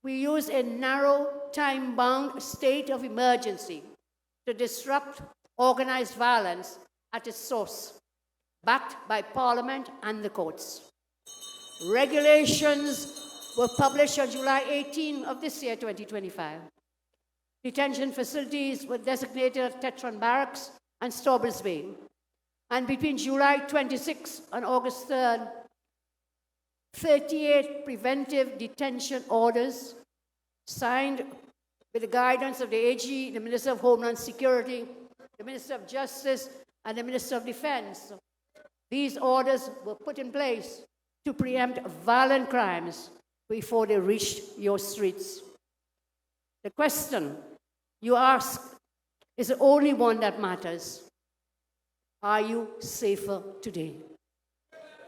We use a narrow, time-bound state of emergency to disrupt organized violence at its source, backed by Parliament and the courts. Regulations were published on July 18 of this year, 2025. Detention facilities were designated at Tetron Barracks and Staubles Bay. And between July 26 and August 3rd, 38 preventive detention orders signed with the guidance of the AG, the Minister of Homeland Security, the Minister of Justice, and the Minister of Defense. These orders were put in place to preempt violent crimes before they reached your streets. The question you ask is the only one that matters. Are you safer today?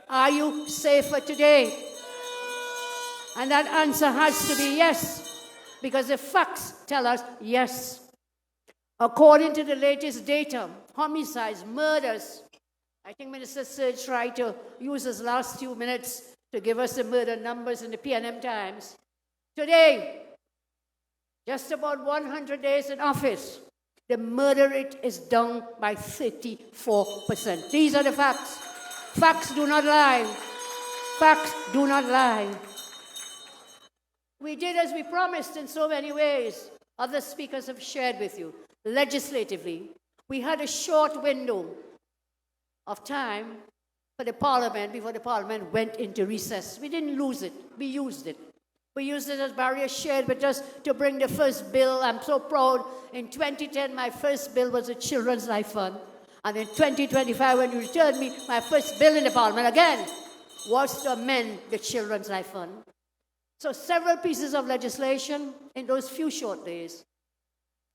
Are you safer today? And that answer has to be yes, because the facts tell us yes. According to the latest data, homicides, murders, I think Minister Serge tried to use his last few minutes to give us the murder numbers in the PNM Times. Today, just about 100 days in office, the murder rate is down by 34%. These are the facts. Facts do not lie. Facts do not lie. We did as we promised in so many ways. Other speakers have shared with you. Legislatively, we had a short window of time for the Parliament before the Parliament went into recess. We didn't lose it. We used it. We used it, as Barry shared with us, to bring the first bill. I'm so proud. In 2010, my first bill was a Children's Life Fund. And in 2025, when you returned me, my first bill in the Parliament, again, was to amend the Children's Life Fund. So several pieces of legislation in those few short days.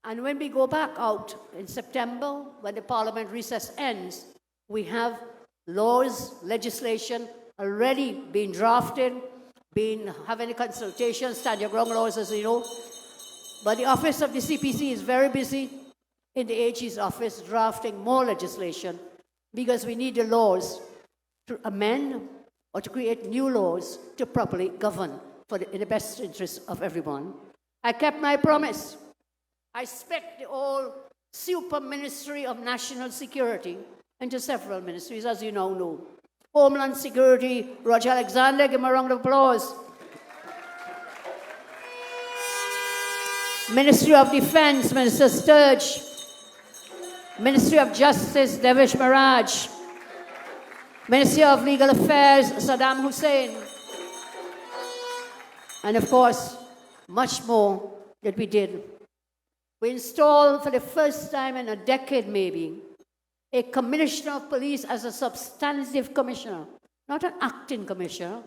And when we go back out in September, when the Parliament recess ends, we have laws, legislation already being drafted, having a consultation, stand your ground laws, as you know. But the office of the CPC is very busy in the AG's office drafting more legislation, because we need the laws to amend or to create new laws to properly govern in the best interest of everyone. I kept my promise. I spec the old super Ministry of National Security into several ministries, as you now know. Homeland Security, Roger Alexander, give him a round of applause. Ministry of Defense, Minister Sturge. Ministry of Justice, Devish Maraj. Ministry of Legal Affairs, Saddam Hussein. And of course, much more that we did. We installed for the first time in a decade maybe, a commissioner of police as a substantive commissioner, not an acting commissioner,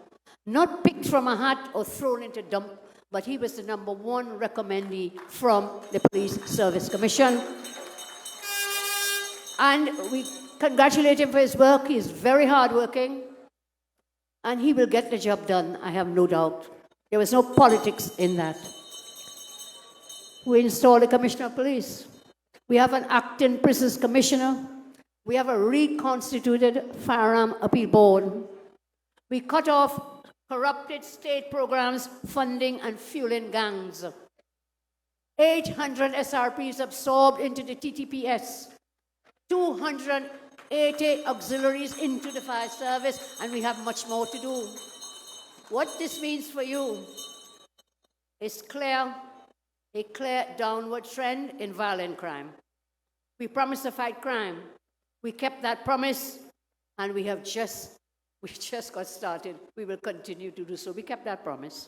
not picked from a hat or thrown into a dump, but he was the #1 recommendee from the Police Service Commission. And we congratulate him for his work. He is very hardworking, and he will get the job done, I have no doubt. There was no politics in that. We installed a commissioner of police. We have an acting prisons commissioner. We have a reconstituted firearm appeal board. We cut off corrupted state programs funding and fueling gangs. 800 SRPs absorbed into the TTPS. 280 auxiliaries into the fire service, and we have much more to do. What this means for you is a clear downward trend in violent crime. We promised to fight crime. We kept that promise, and we just got started. We will continue to do so. We kept that promise.